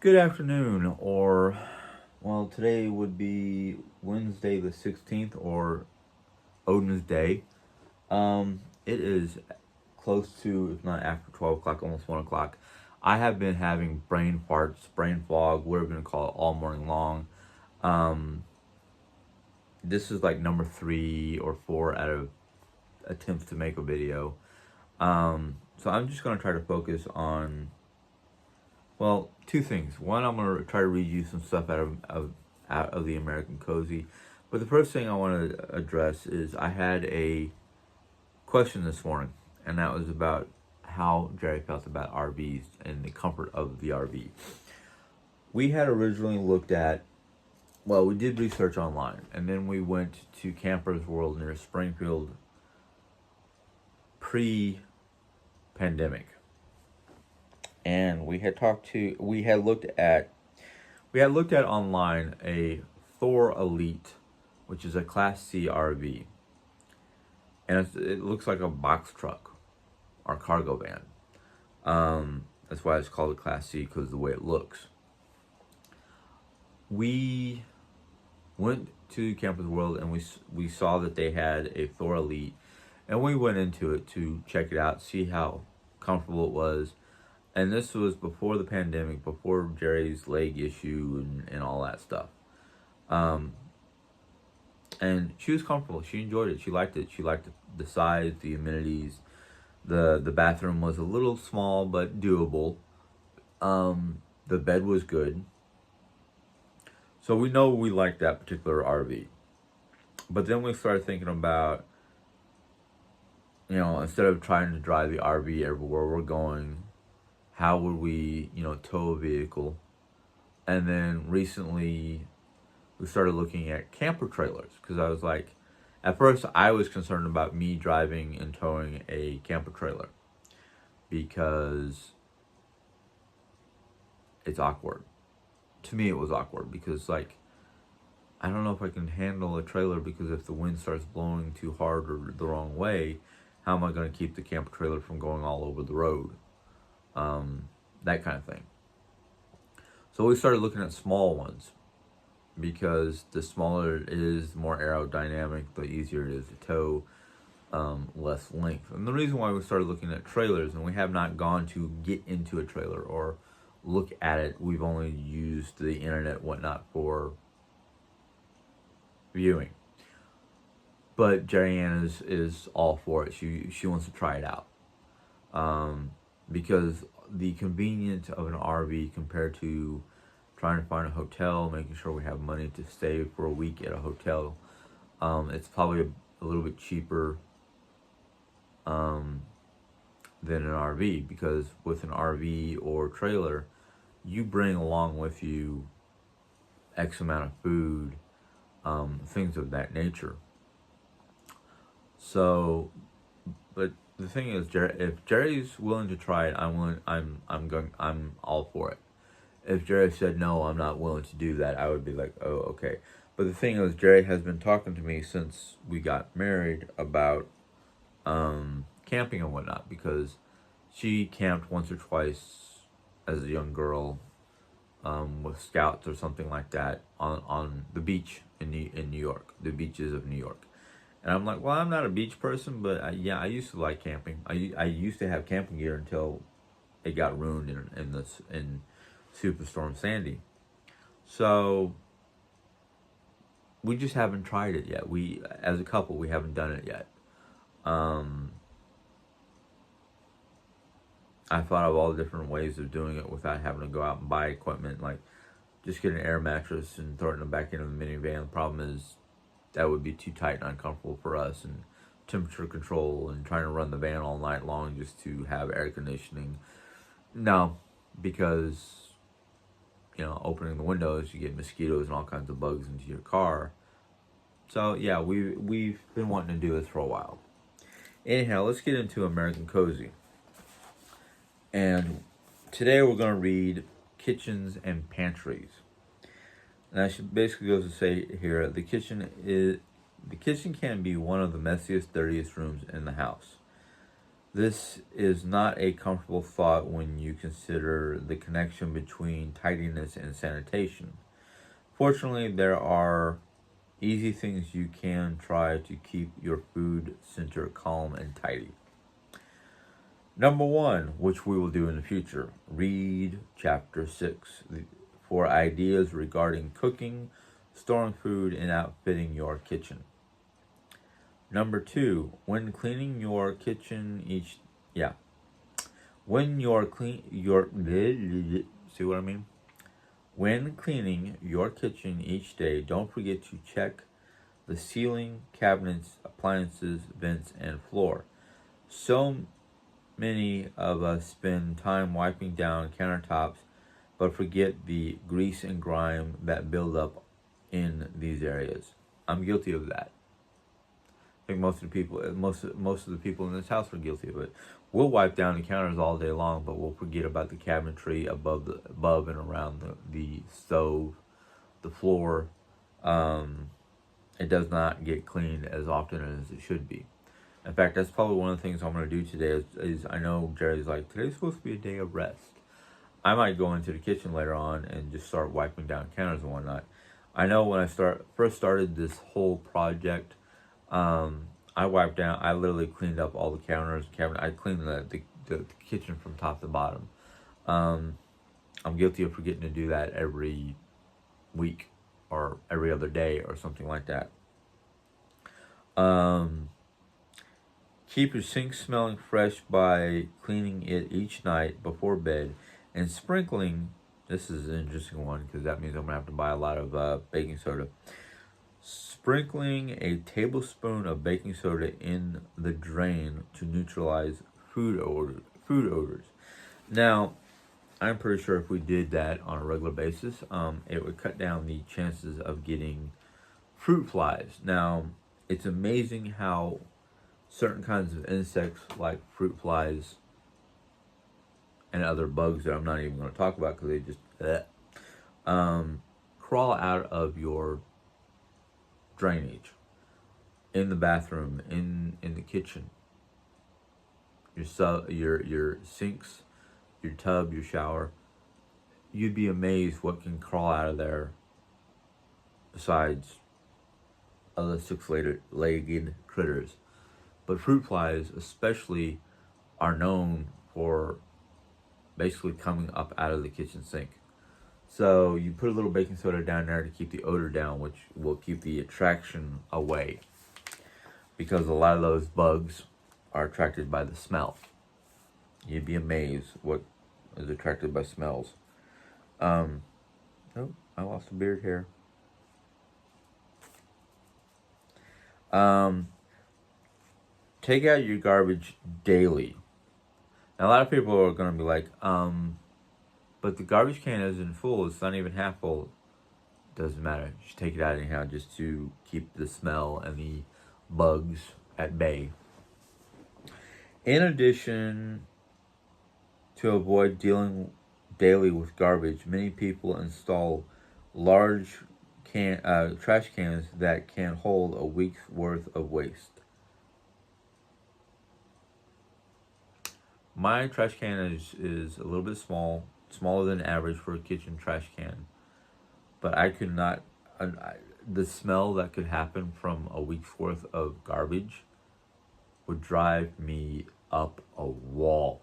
Good afternoon, or, well, today would be Wednesday the 16th, or Odin's Day. It is close to, if not after 12 o'clock, almost 1 o'clock. I have been having brain farts, brain fog, whatever you going to call it, all morning long. Um, this is like number 3 or 4 out of attempts to make a video. So I'm just going to try to focus on, well, two things. One, I'm gonna try to read you some stuff out of the American Cozy. But the first thing I want to address is I had a question this morning, and that was about how Jerry felt about RVs and the comfort of the RV. We had originally looked at, well, we did research online, and then we went to Campers World near Springfield pre-pandemic, and we had looked at online a Thor Elite, which is a Class C RV, and it looks like a box truck or cargo van. That's why it's called a Class C, because of the way it looks. We went to Campers World and we saw that they had a Thor Elite, and we went into it to check it out, see how comfortable it was. And this was before the pandemic, before Jerry's leg issue and all that stuff. Um, and she was comfortable. She enjoyed it. She liked it. She liked the size, the amenities. The bathroom was a little small but doable. The bed was good. So we know we liked that particular RV. But then we started thinking about, instead of trying to drive the RV everywhere we're going, how would we, tow a vehicle? And then recently we started looking at camper trailers, because I was like, at first I was concerned about me driving and towing a camper trailer because it's awkward. To me, it was awkward because, like, I don't know if I can handle a trailer, because if the wind starts blowing too hard or the wrong way, how am I going to keep the camper trailer from going all over the road? That kind of thing. So we started looking at small ones, because the smaller it is, the more aerodynamic, the easier it is to tow, less length. And the reason why we started looking at trailers, and we have not gone to get into a trailer or look at it, we've only used the internet, whatnot, for viewing. But Jerry Ann is all for it. She wants to try it out, because the convenience of an RV compared to trying to find a hotel, making sure we have money to stay for a week at a hotel, it's probably a little bit cheaper um, than an RV, because with an RV or trailer, you bring along with you X amount of food, things of that nature. So, but the thing is, if Jerry's willing to try it, I'm willing. I'm all for it. If Jerry said no, I'm not willing to do that, I would be like, oh, okay. But the thing is, Jerry has been talking to me since we got married about camping and whatnot, because she camped once or twice as a young girl, with scouts or something like that, on the beach in New York, the beaches of New York. And I'm like, well, I'm not a beach person, but I used to like camping. I used to have camping gear until it got ruined in Superstorm Sandy. So we just haven't tried it yet. We, as a couple, we haven't done it yet. Um, I thought of all the different ways of doing it without having to go out and buy equipment, like just get an air mattress and throw it in the back end of the minivan. The problem is that would be too tight and uncomfortable for us, and temperature control and trying to run the van all night long just to have air conditioning. No, because opening the windows, you get mosquitoes and all kinds of bugs into your car. So yeah, we've been wanting to do this for a while. Anyhow, let's get into American Cozy. And today we're going to read Kitchens and Pantries. And that should basically goes to say here, the kitchen can be one of the messiest, dirtiest rooms in the house. This is not a comfortable thought when you consider the connection between tidiness and sanitation. Fortunately, there are easy things you can try to keep your food center calm and tidy. Number one, which we will do in the future, read chapter 6 for ideas regarding cooking, storing food, and outfitting your kitchen. Number two, when cleaning your kitchen each, yeah, when you're clean, see what I mean? When cleaning your kitchen each day, don't forget to check the ceiling, cabinets, appliances, vents, and floor. So many of us spend time wiping down countertops but forget the grease and grime that build up in these areas. I'm guilty of that. I think most of the people in this house are guilty of it. We'll wipe down the counters all day long, but we'll forget about the cabinetry above and around the stove, the floor. Um, it does not get cleaned as often as it should be. In fact, that's probably one of the things I'm going to do today. Is I know Jerry's like, today's supposed to be a day of rest. I might go into the kitchen later on and just start wiping down counters and whatnot. I know when I first started this whole project, I wiped down. I literally cleaned up all the counters, cabinet. I cleaned the kitchen from top to bottom. Um, I'm guilty of forgetting to do that every week or every other day or something like that. Um, Keep your sink smelling fresh by cleaning it each night before bed and sprinkling. This is an interesting one because that means I'm gonna have to buy a lot of baking soda. Sprinkling a tablespoon of baking soda in the drain to neutralize Food odors. Now, I'm pretty sure if we did that on a regular basis, it would cut down the chances of getting fruit flies. Now, it's amazing how certain kinds of insects like fruit flies and other bugs that I'm not even going to talk about because they just crawl out of your drainage in the bathroom, in the kitchen, your sinks, your tub, your shower. You'd be amazed what can crawl out of there besides other six-legged critters. But fruit flies, especially, are known for basically coming up out of the kitchen sink. So you put a little baking soda down there to keep the odor down, which will keep the attraction away. Because a lot of those bugs are attracted by the smell. You'd be amazed what is attracted by smells. Oh, I lost a beard hair. Take out your garbage daily. Now, a lot of people are going to be like, but the garbage can isn't full. It's not even half full. Doesn't matter. Just take it out anyhow just to keep the smell and the bugs at bay. In addition to avoid dealing daily with garbage, many people install large trash cans that can hold a week's worth of waste. My trash can is a little bit smaller than average for a kitchen trash can. But I could not, the smell that could happen from a week's worth of garbage would drive me up a wall.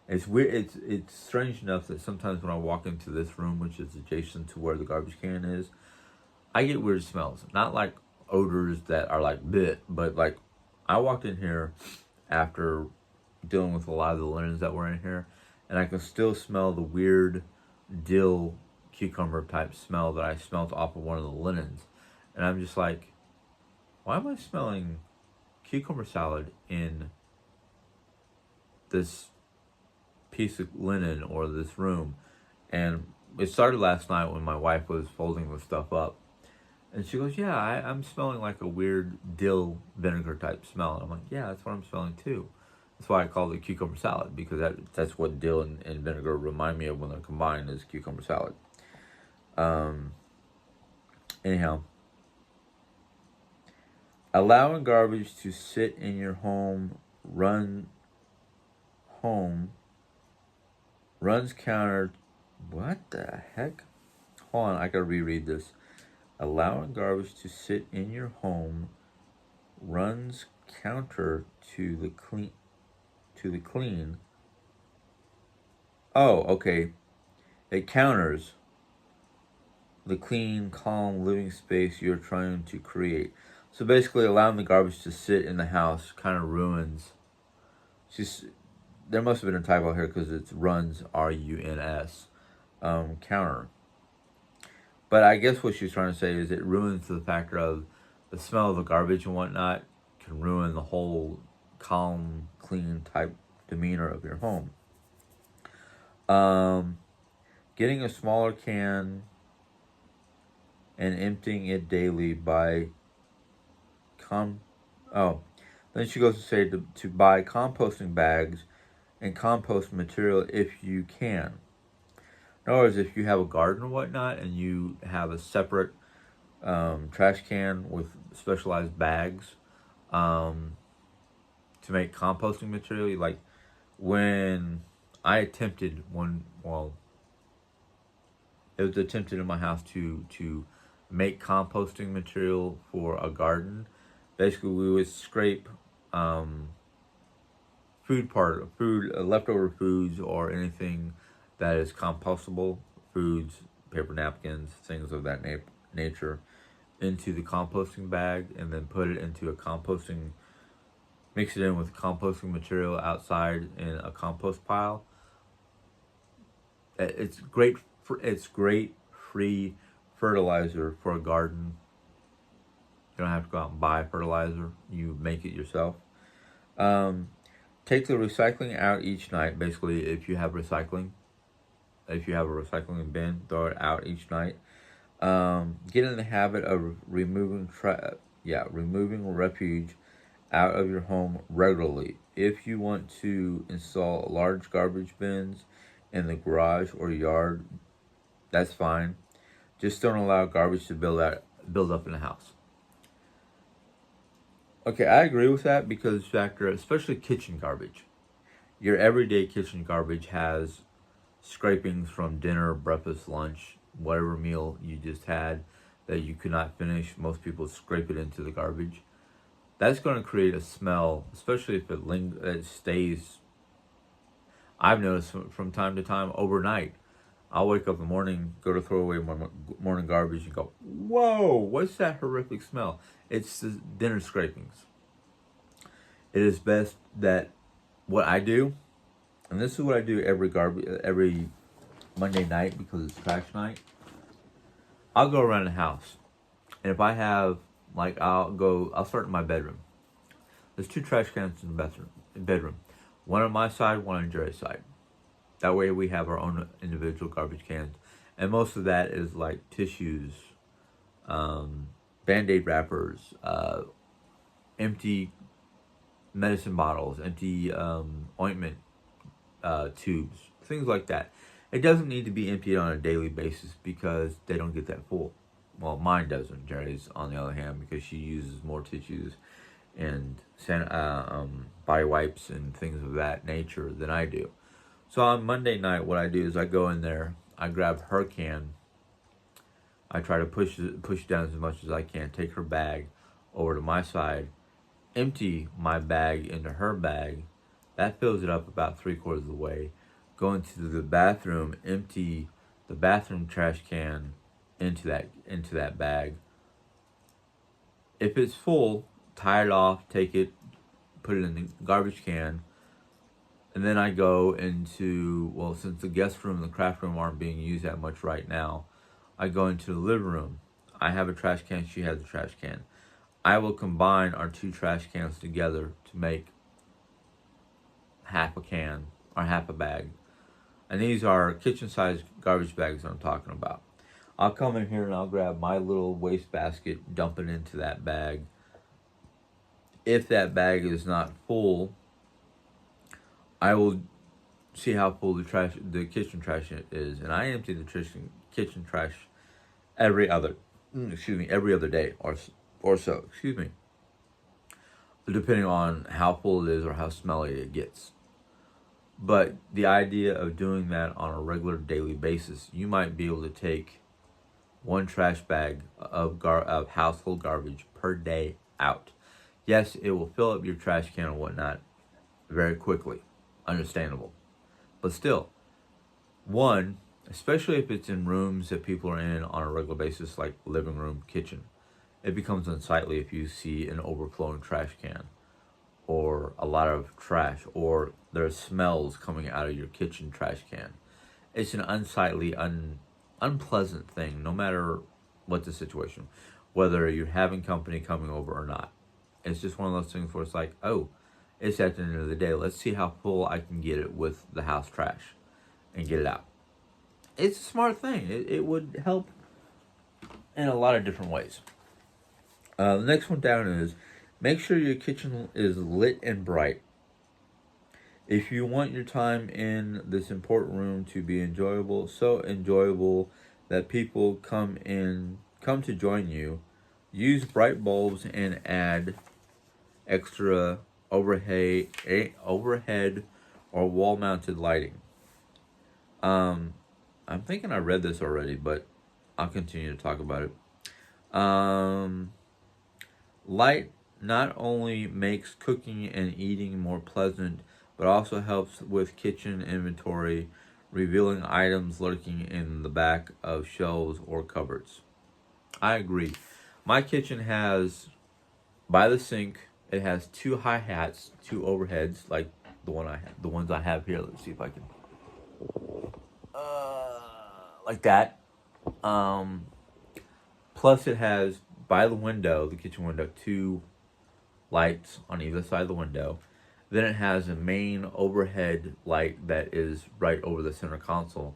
It's weird. It's strange enough that sometimes when I walk into this room, which is adjacent to where the garbage can is, I get weird smells. Not like odors that are like bleh, but like I walked in here after dealing with a lot of the linens that were in here, and I can still smell the weird dill cucumber type smell that I smelled off of one of the linens. And I'm just like, why am I smelling cucumber salad in this piece of linen or this room? And it started last night when my wife was folding the stuff up. And she goes, yeah, I'm smelling like a weird dill vinegar type smell. And I'm like, yeah, that's what I'm smelling too. That's why I call it cucumber salad, because that's what dill and vinegar remind me of when they're combined, is cucumber salad. Anyhow, allowing garbage to sit in your home home runs counter. What the heck? Hold on, I gotta reread this. Allowing garbage to sit in your home runs counter to the clean. Oh, okay. It counters the clean, calm living space you're trying to create. So basically, allowing the garbage to sit in the house kind of ruins. She's There must have been a typo here because it's runs runs counter. But I guess what she's trying to say is it ruins the factor of the smell of the garbage and whatnot can ruin the whole calm, clean type demeanor of your home. Getting a smaller can and emptying it daily by then she goes to say to buy composting bags and compost material if you can. In other words, if you have a garden or whatnot and you have a separate trash can with specialized bags to make composting material, like when I attempted it was attempted in my house to make composting material for a garden. Basically, we would scrape leftover foods or anything that is compostable, foods, paper napkins, things of that nature, into the composting bag, and then put it into mix it in with composting material outside in a compost pile. It's great. It's great free fertilizer for a garden. You don't have to go out and buy fertilizer. You make it yourself. Take the recycling out each night. Basically, if you have a recycling bin, throw it out each night. Get in the habit of removing refuge out of your home regularly. If you want to install large garbage bins in the garage or yard, that's fine. Just don't allow garbage to build up in the house. Okay, I agree with that because factor, especially kitchen garbage. Your everyday kitchen garbage has scrapings from dinner, breakfast, lunch, whatever meal you just had that you could not finish. Most people scrape it into the garbage. That's going to create a smell, especially if it stays. I've noticed from time to time overnight. I'll wake up in the morning, go to throw away my morning garbage, and go, "Whoa, what's that horrific smell?" It's the dinner scrapings. It is best that what I do, and this is what I do every Monday night because it's trash night. I'll go around the house, and if I have I'll start in my bedroom. There's 2 trash cans in the bedroom, one on my side, one on Jerry's side. That way we have our own individual garbage cans, and most of that is like tissues, Band-Aid wrappers, empty medicine bottles, empty ointment tubes, things like that. It doesn't need to be emptied on a daily basis because they don't get that full. Well, mine doesn't. Jerry's, on the other hand, because she uses more tissues and body wipes and things of that nature than I do. So on Monday night, what I do is I go in there, I grab her can, I try to push down as much as I can, take her bag over to my side, empty my bag into her bag. That fills it up about 3/4 of the way. Go into the bathroom, empty the bathroom trash can into that bag. If it's full, tie it off, take it, put it in the garbage can, and then I go into, since the guest room and the craft room aren't being used that much right now, I go into the living room. I have a trash can, she has a trash can. I will combine our 2 trash cans together to make half a can or half a bag. And these are kitchen-sized garbage bags that I'm talking about. I'll come in here and I'll grab my little waste basket, dump it into that bag. If that bag is not full, I will see how full the kitchen trash is, and I empty the kitchen trash every other day or so. Depending on how full it is or how smelly it gets. But the idea of doing that on a regular daily basis, you might be able to take one trash bag of household garbage per day out. Yes, it will fill up your trash can and whatnot very quickly. Understandable. But still, one, especially if it's in rooms that people are in on a regular basis, like living room, kitchen, it becomes unsightly if you see an overflowing trash can or a lot of trash or there's smells coming out of your kitchen trash can. It's an unsightly, unpleasant thing, no matter what the situation, whether you're having company coming over or not. It's just one of those things where it's like, oh, it's at the end of the day. Let's see how full I can get it with the house trash and get it out. It's a smart thing. It would help in a lot of different ways. The next one down is make sure your kitchen is lit and bright. If you want your time in this important room to be enjoyable, so enjoyable that people come to join you, use bright bulbs and add extra overhead or wall-mounted lighting. I'm thinking I read this already, but I'll continue to talk about it. Light not only makes cooking and eating more pleasant, but also helps with kitchen inventory, revealing items lurking in the back of shelves or cupboards. I agree. My kitchen has, by the sink, it has two hi-hats, two overheads, like the ones I have here. Let's see if I can, like that. Um, Plus, it has by the window, the kitchen window, two lights on either side of the window. Then it has a main overhead light that is right over the center console.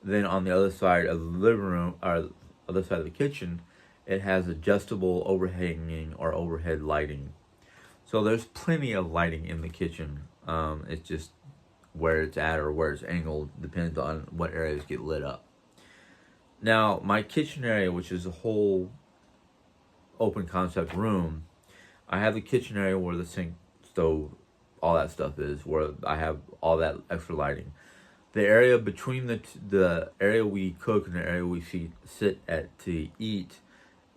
Then on the other side of the living room, or other side of the kitchen, it has adjustable overhanging or overhead lighting. So there's plenty of lighting in the kitchen. It's just where it's at or where it's angled depends on what areas get lit up. Now, my kitchen area, which is a whole open concept room, I have the kitchen area where the sink, stove, all that stuff is, where I have all that extra lighting. The area between the area we cook and the area we sit at to eat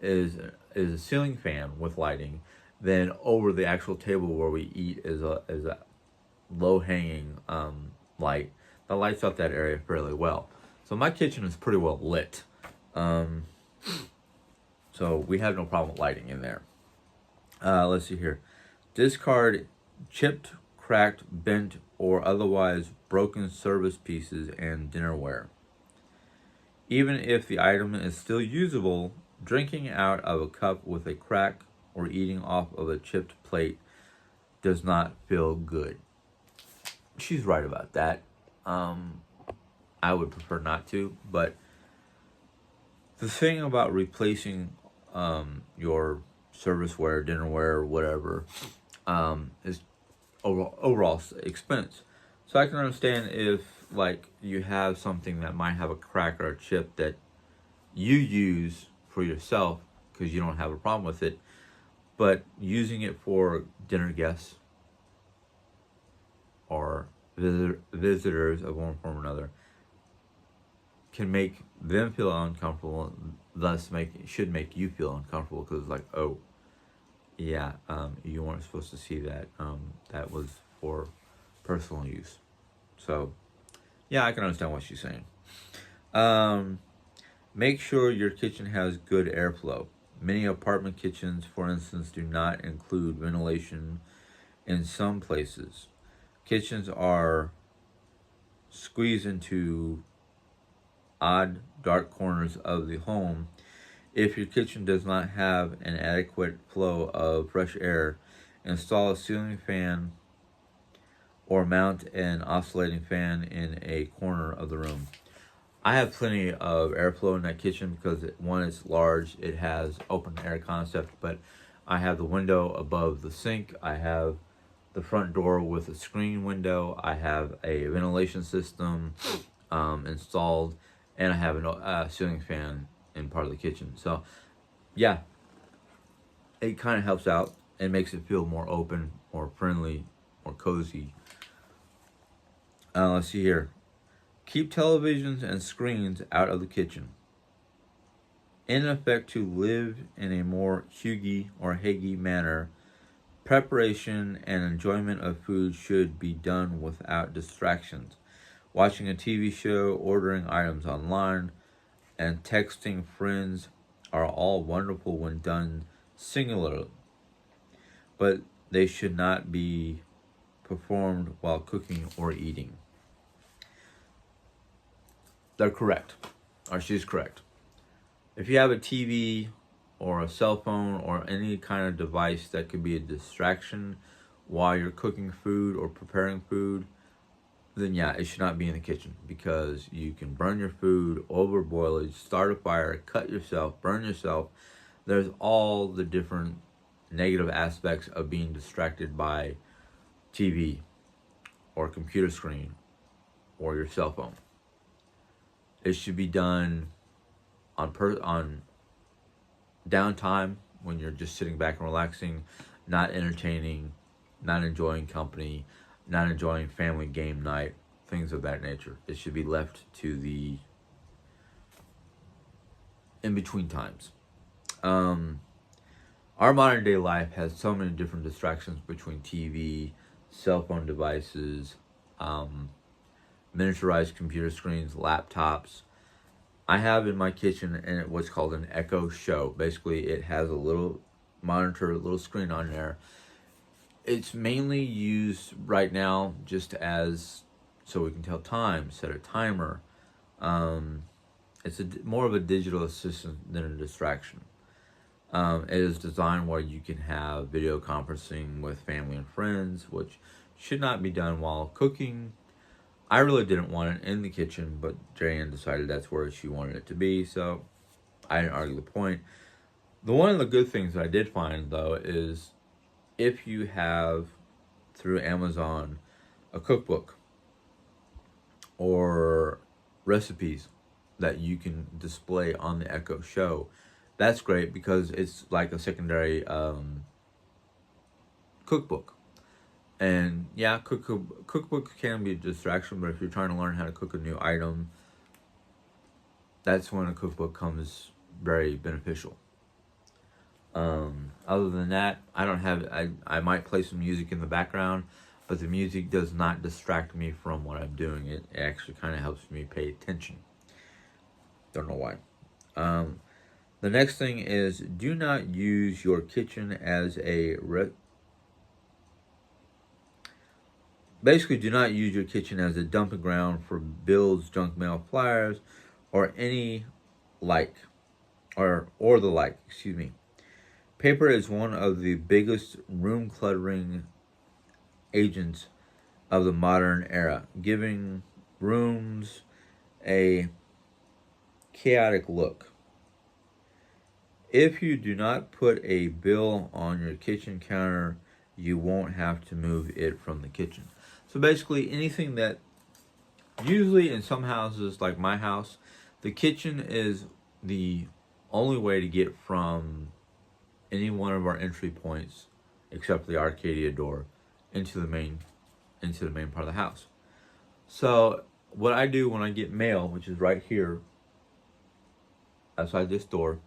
is a ceiling fan with lighting. Then over the actual table where we eat is a low hanging light that lights up that area fairly well. So my kitchen is pretty well lit. So we have no problem with lighting in there. Let's see here. Discard chipped, cracked, bent, or otherwise broken service pieces and dinnerware. Even if the item is still usable, drinking out of a cup with a crack or eating off of a chipped plate does not feel good. She's right about that. I would prefer not to, but the thing about replacing your serviceware, dinnerware, or whatever is overall expense. So I can understand if like you have something that might have a crack or a chip that you use for yourself because you don't have a problem with it, but using it for dinner guests or visitors of one form or another can make them feel uncomfortable, thus should make you feel uncomfortable because like, oh yeah, you weren't supposed to see that. That was for personal use. So yeah, I can understand what she's saying. Make sure your kitchen has good airflow. Many apartment kitchens, for instance, do not include ventilation in some places. Kitchens are squeezed into odd, dark corners of the home. If your kitchen does not have an adequate flow of fresh air, install a ceiling fan or mount an oscillating fan in a corner of the room. I have plenty of airflow in that kitchen because one, it's large, it has open air concept, but I have the window above the sink, I have the front door with a screen window, I have a ventilation system installed, and I have a ceiling fan in part of the kitchen. So yeah, it kind of helps out and makes it feel more open, more friendly, more cozy. Let's see here. Keep televisions and screens out of the kitchen. In effect, to live in a more huggy or haggy manner, preparation and enjoyment of food should be done without distractions. Watching a TV show, ordering items online, and texting friends are all wonderful when done singularly, but they should not be performed while cooking or eating. They're correct, or she's correct. If you have a TV or a cell phone or any kind of device that could be a distraction while you're cooking food or preparing food, then yeah, it should not be in the kitchen because you can burn your food, overboil it, start a fire, cut yourself, burn yourself. There's all the different negative aspects of being distracted by TV or computer screen or your cell phone. It should be done on downtime when you're just sitting back and relaxing, not entertaining, not enjoying company, not enjoying family game night, things of that nature. It should be left to the in between times. Our modern day life has so many different distractions between TV, cell phone devices, miniaturized computer screens, laptops. I have in my kitchen and what's called an Echo Show. Basically, it has a little monitor, a little screen on there. It's mainly used right now just as so we can tell time, set a timer. It's more of a digital assistant than a distraction. It is designed where you can have video conferencing with family and friends, which should not be done while cooking. I really didn't want it in the kitchen, but Jane decided that's where she wanted it to be, so I didn't argue the point. One of the good things that I did find, though, is if you have, through Amazon, a cookbook or recipes that you can display on the Echo Show, that's great because it's like a secondary cookbook. And yeah, cookbook can be a distraction, but if you're trying to learn how to cook a new item, that's when a cookbook comes very beneficial. Other than that, I might play some music in the background, but the music does not distract me from what I'm doing. It actually kind of helps me pay attention. Don't know why. The next thing is do not use your kitchen as basically, do not use your kitchen as a dumping ground for bills, junk mail, flyers, or any like, or the like. Excuse me. Paper is one of the biggest room cluttering agents of the modern era, giving rooms a chaotic look. If you do not put a bill on your kitchen counter, you won't have to move it from the kitchen. So basically, anything that usually in some houses, like my house, the kitchen is the only way to get from any one of our entry points, except the Arcadia door, into the main part of the house. So what I do when I get mail, which is right here outside this door,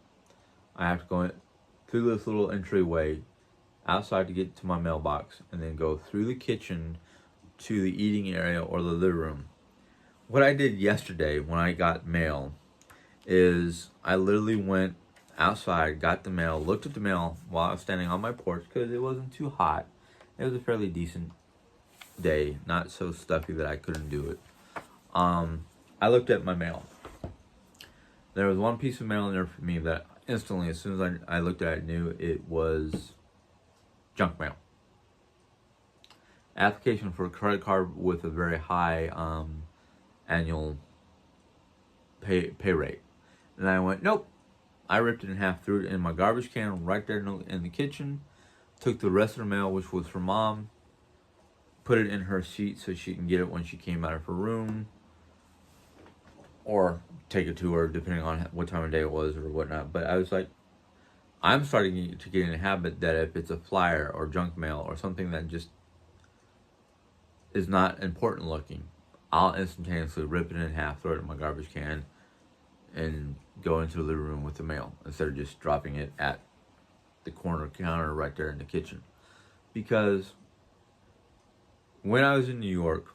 I have to go through this little entryway outside to get to my mailbox, and then go through the kitchen to the eating area or the living room. What I did yesterday when I got mail is I literally went outside, got the mail, looked at the mail while I was standing on my porch because it wasn't too hot. It was a fairly decent day, not so stuffy that I couldn't do it. I looked at my mail. There was one piece of mail in there for me that instantly, as soon as I looked at it, knew it was junk mail. Application for a credit card with a very high annual pay rate. And I went, nope. I ripped it in half, threw it in my garbage can right there in the kitchen, took the rest of the mail, which was from Mom, put it in her seat so she can get it when she came out of her room, or take it to her, depending on what time of day it was or whatnot. But I was like, I'm starting to get in a habit that if it's a flyer or junk mail or something that just is not important looking, I'll instantaneously rip it in half, throw it in my garbage can, and go into the living room with the mail instead of just dropping it at the corner counter right there in the kitchen. Because when I was in New York,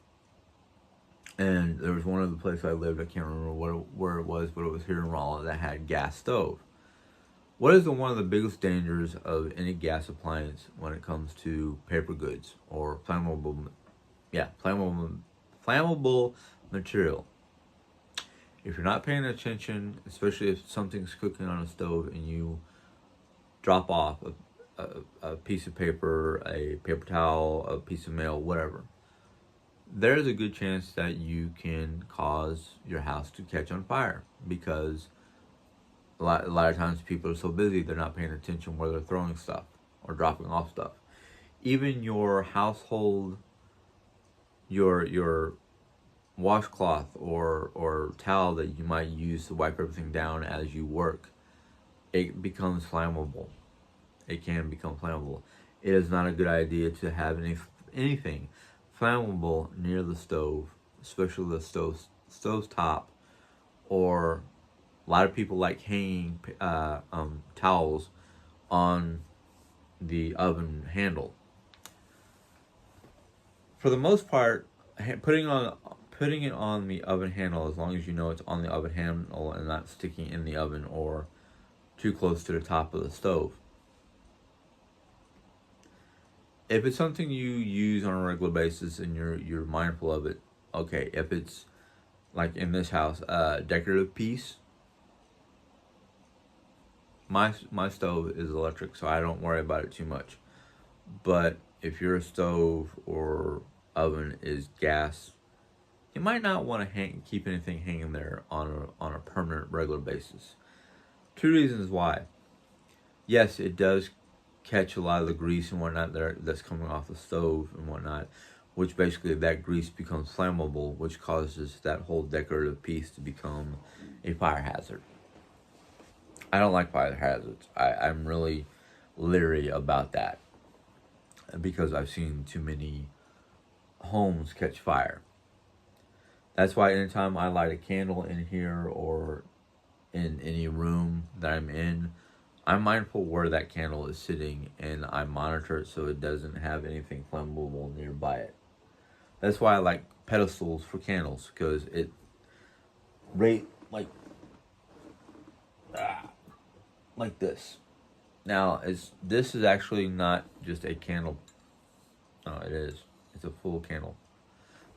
and there was one of the places I lived, I can't remember where it was, but it was here in Raleigh, that had gas stove. What is one of the biggest dangers of any gas appliance when it comes to paper goods or flammable material? If you're not paying attention, especially if something's cooking on a stove and you drop off a piece of paper, a paper towel, a piece of mail, whatever, there's a good chance that you can cause your house to catch on fire, because a lot of times people are so busy they're not paying attention where they're throwing stuff or dropping off stuff. Even your household, your washcloth or towel that you might use to wipe everything down as you work, it becomes flammable. It can become flammable. It is not a good idea to have anything flammable near the stove, especially the stove's top, or a lot of people like hanging towels on the oven handle. For the most part, putting it on the oven handle, as long as you know it's on the oven handle and not sticking in the oven or too close to the top of the stove. If it's something you use on a regular basis and you're mindful of it, okay. If it's like in this house, decorative piece, my stove is electric, so I don't worry about it too much. But if your stove or oven is gas, you might not want to keep anything hanging there on a permanent, regular basis. Two reasons why. Yes, it does catch a lot of the grease and whatnot that's coming off the stove and whatnot, which basically that grease becomes flammable, which causes that whole decorative piece to become a fire hazard. I don't like fire hazards. I'm really leery about that because I've seen too many homes catch fire. That's why anytime I light a candle in here or in any room that I'm in, I'm mindful where that candle is sitting and I monitor it so it doesn't have anything flammable nearby it. That's why I like pedestals for candles, because it like this. Now, this is actually not just a candle. No, it is. It's a full candle.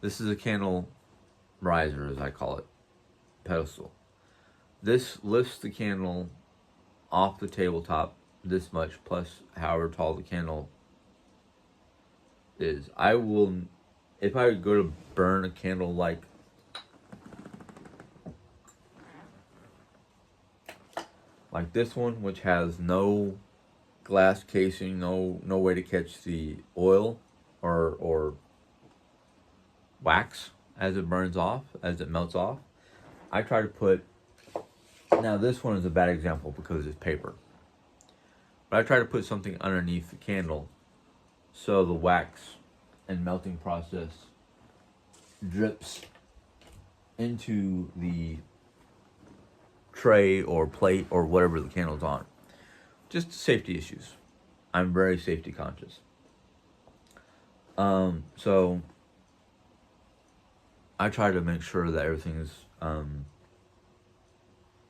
This is a candle riser, as I call it, pedestal. This lifts the candle off the tabletop this much, plus however tall the candle is. If I go to burn a candle like this one, which has no glass casing, no way to catch the oil or wax as it burns off, as it melts off, I try to put. Now, this one is a bad example because it's paper. But I try to put something underneath the candle so the wax and melting process drips into the tray or plate or whatever the candle's on. Just safety issues. I'm very safety conscious. So I try to make sure that everything is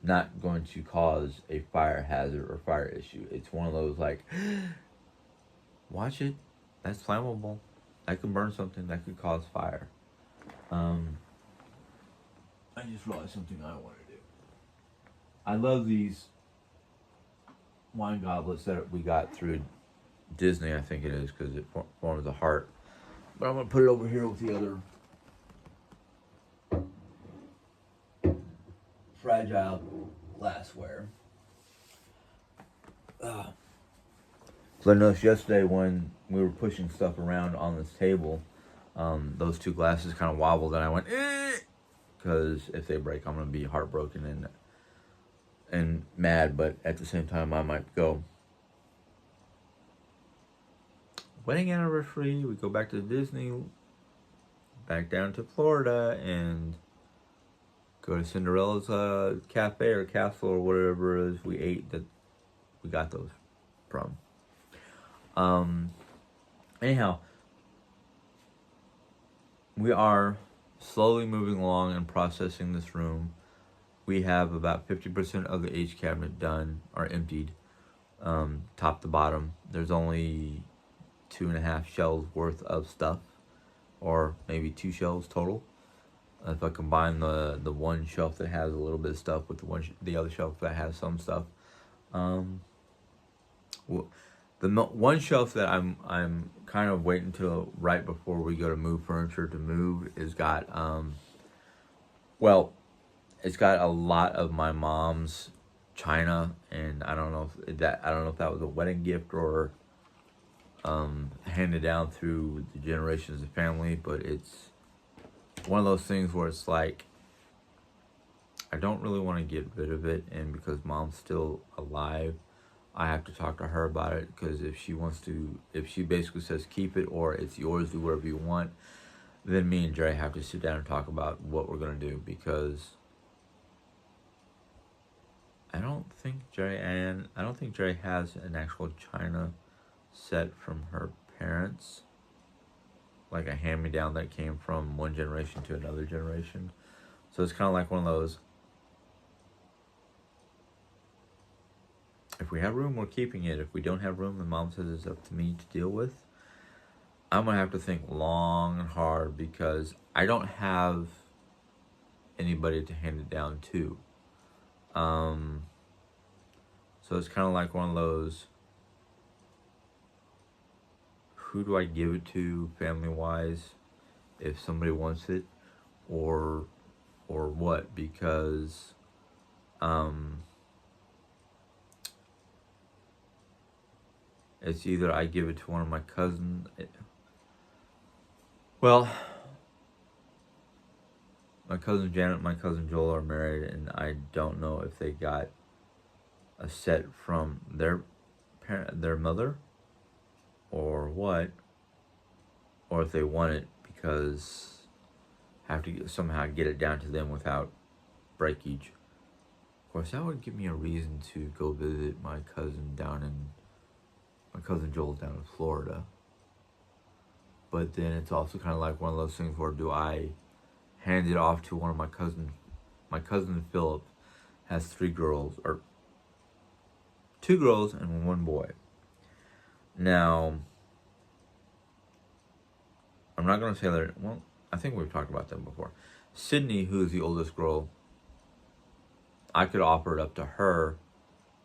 not going to cause a fire hazard or fire issue. It's one of those like, watch it, that's flammable. That could burn something, that could cause fire. I just realized something I want to do. I love these wine goblets that we got through Disney, I think it is, because it forms a heart. But I'm going to put it over here with the other fragile glassware. So I noticed yesterday when we were pushing stuff around on this table, those two glasses kind of wobbled, and I went, because if they break, I'm going to be heartbroken and mad, but at the same time, I might go, wedding anniversary, we go back to Disney, back down to Florida and go to Cinderella's cafe or castle or whatever it is we ate that we got those from. Anyhow, we are slowly moving along and processing this room. We have about 50% of the H cabinet done or emptied, top to bottom. There's only 2.5 shelves worth of stuff, or maybe 2 shelves total. If I combine the one shelf that has a little bit of stuff with the other shelf that has some stuff, the one shelf that I'm kind of waiting till right before we go to move furniture to move is got it's got a lot of my mom's china, and I don't know if that was a wedding gift or handed down through the generations of family, but it's one of those things where it's like I don't really want to get rid of it, and because mom's still alive, I have to talk to her about it, because if she basically says keep it or it's yours, do whatever you want, then me and Jerry have to sit down and talk about what we're going to do, because I don't think Jerry has an actual china set from her parents, like a hand-me-down that came from one generation to another generation. So it's kind of like one of those, if we have room, we're keeping it. If we don't have room, the mom says it's up to me to deal with. I'm going to have to think long and hard, because I don't have anybody to hand it down to. So it's kind of like one of those, who do I give it to family-wise if somebody wants it, or what? Because it's either I give it to one of my cousins. Well, my cousin Janet and my cousin Joel are married, and I don't know if they got a set from their mother, or what, or if they want it because have to somehow get it down to them without breakage. Of course, that would give me a reason to go visit my cousin Joel down in Florida. But then it's also kind of like one of those things where, do I hand it off to one of my cousins? My cousin Philip has 3 girls, or 2 girls and 1 boy. Now, I'm not going to say that, well, I think we've talked about them before. Sydney, who is the oldest girl, I could offer it up to her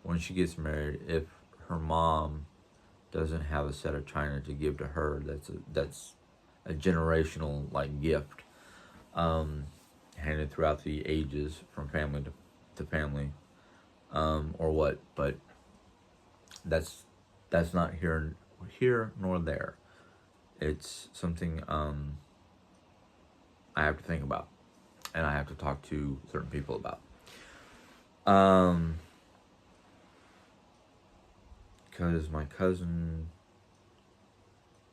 when she gets married if her mom doesn't have a set of china to give to her. That's a generational like gift, handed throughout the ages from family to family, or what. But that's not here nor there. It's something I have to think about, and I have to talk to certain people about. Because my cousin,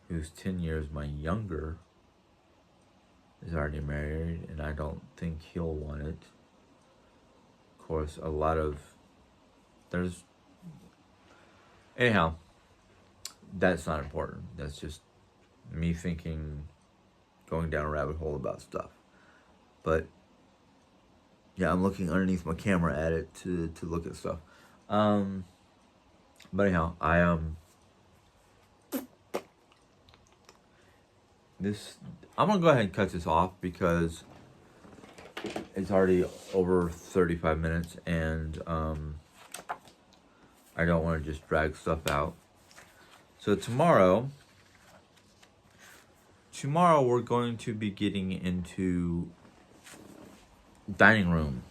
who's 10 years my younger, is already married, and I don't think he'll want it. Of course, anyhow, that's not important. That's just me thinking, going down a rabbit hole about stuff. But yeah, I'm looking underneath my camera at it to look at stuff. But anyhow, I'm gonna go ahead and cut this off, because it's already over 35 minutes, and I don't want to just drag stuff out. So tomorrow we're going to be getting into dining room.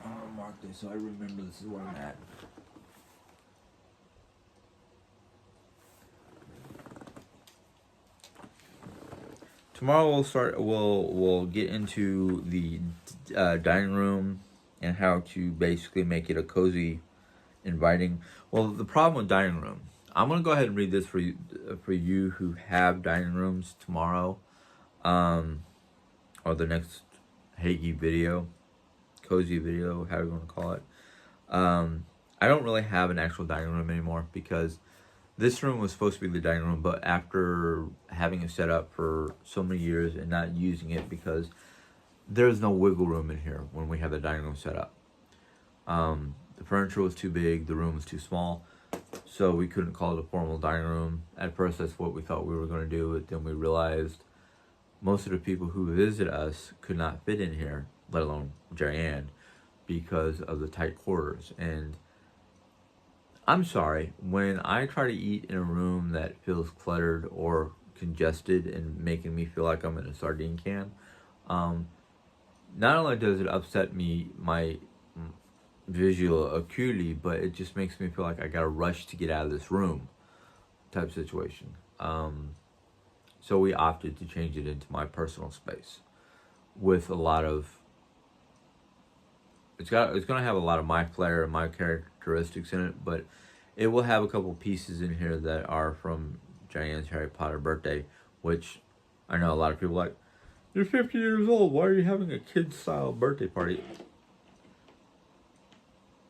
I'm gonna mark this so I remember this is where I'm at. Tomorrow we'll get into the dining room and how to basically make it a cozy, inviting. Well, the problem with dining room, I'm gonna go ahead and read this for you who have dining rooms tomorrow, or the next Hagee video, cozy video, however you want to call it. I don't really have an actual dining room anymore because this room was supposed to be the dining room, but after having it set up for so many years and not using it because there's no wiggle room in here when we have the dining room set up. The furniture was too big, the room was too small, so we couldn't call it a formal dining room. At first, that's what we thought we were going to do, but then we realized most of the people who visit us could not fit in here, let alone Jerry-Ann, because of the tight quarters. And I'm sorry, when I try to eat in a room that feels cluttered or congested and making me feel like I'm in a sardine can, not only does it upset me, my visual acuity, but it just makes me feel like I gotta rush to get out of this room type situation. So we opted to change it into my personal space with a lot of, it's gonna have a lot of my flair and my characteristics in it, but it will have a couple pieces in here that are from Jerry-Ann's Harry Potter birthday, which I know a lot of people like, you're 50 years old, why are you having a kid-style birthday party?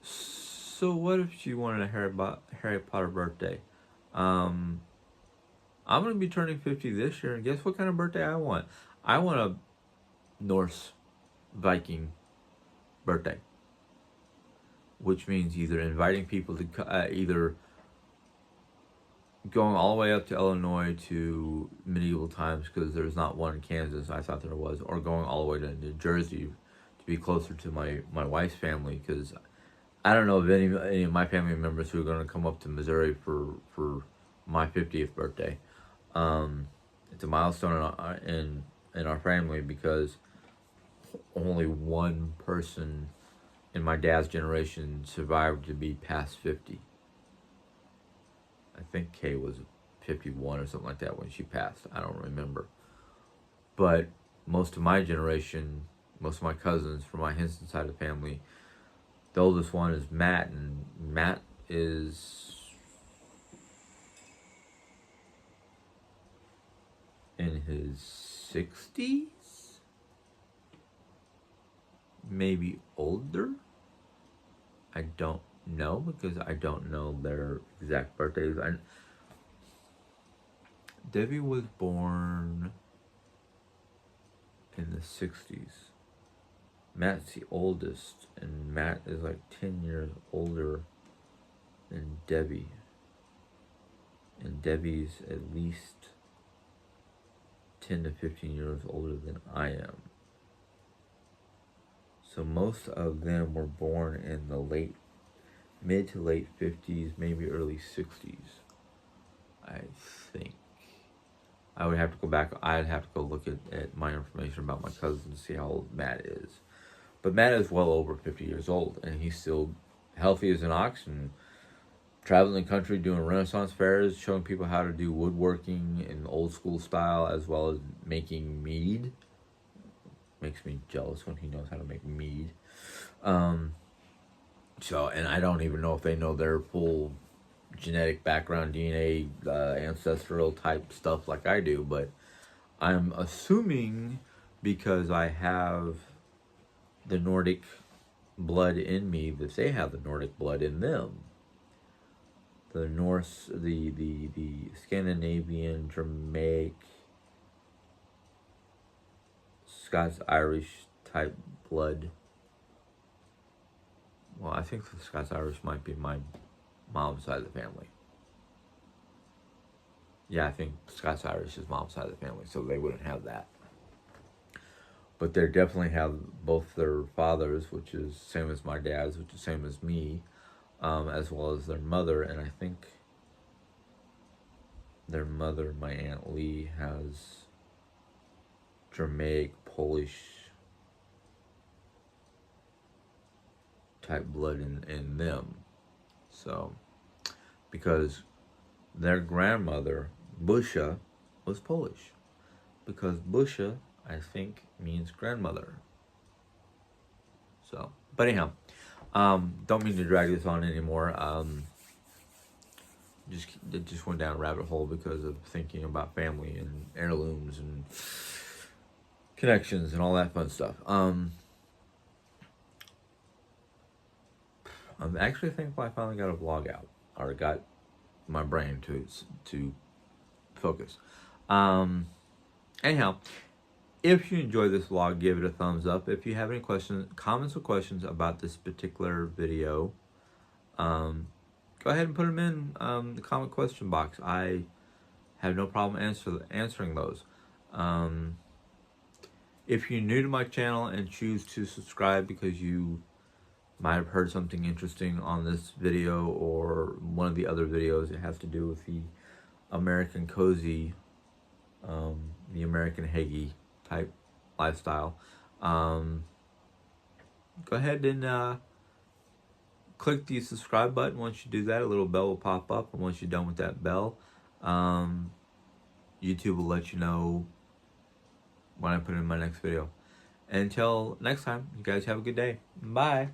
So what if she wanted a Harry Potter birthday? I'm going to be turning 50 this year, and guess what kind of birthday I want? I want a Norse Viking birthday. Which means either inviting people to, either going all the way up to Illinois to medieval times, because there's not one in Kansas, I thought there was, or going all the way to New Jersey to be closer to my wife's family, because I don't know of any of my family members who are going to come up to Missouri for my 50th birthday. It's a milestone in our family because only one person in my dad's generation survived to be past 50. I think Kay was 51 or something like that when she passed. I don't remember. But most of my generation, most of my cousins from my Henson side of the family, the oldest one is Matt, and Matt is in his 60s? Maybe older? I don't know because I don't know their exact birthdays. Debbie was born in the 60s. Matt's the oldest, and Matt is like 10 years older than Debbie. And Debbie's at least 10 to 15 years older than I am. So most of them were born in the mid to late 50s, maybe early 60s, I think. I would have to go back. I'd have to go look at my information about my cousin to see how old Matt is. But Matt is well over 50 years old, and he's still healthy as an ox and traveling the country doing Renaissance fairs, showing people how to do woodworking in old school style, as well as making mead. Makes me jealous when he knows how to make mead. So, and I don't even know if they know their full genetic background, DNA, ancestral type stuff like I do, but I'm assuming because I have the Nordic blood in me that they have the Nordic blood in them. The Norse, the Scandinavian, Germanic, Scots-Irish type blood. Well, I think the Scots-Irish might be my mom's side of the family. Yeah, I think Scots-Irish is mom's side of the family, so they wouldn't have that. But they definitely have both their fathers, which is same as my dad's, which is same as me, as well as their mother, and I think their mother, my Aunt Lee, has Germanic, Polish type blood in them. So, because their grandmother, Busha, was Polish. Because Busha, I think, means grandmother. So, but anyhow, don't mean to drag this on anymore. it just went down a rabbit hole because of thinking about family and heirlooms and connections and all that fun stuff. I'm actually thankful I finally got a vlog out, or got my brain to focus. Anyhow, if you enjoyed this vlog, give it a thumbs up. If you have any questions, comments or questions about this particular video, go ahead and put them in the comment question box. I have no problem answering those. If you're new to my channel and choose to subscribe because you might have heard something interesting on this video or one of the other videos, it has to do with the American cozy, the American Hagee type lifestyle. Go ahead and click the subscribe button. Once you do that, a little bell will pop up, and once you're done with that bell, YouTube will let you know when I put in my next video. And until next time, you guys have a good day. Bye.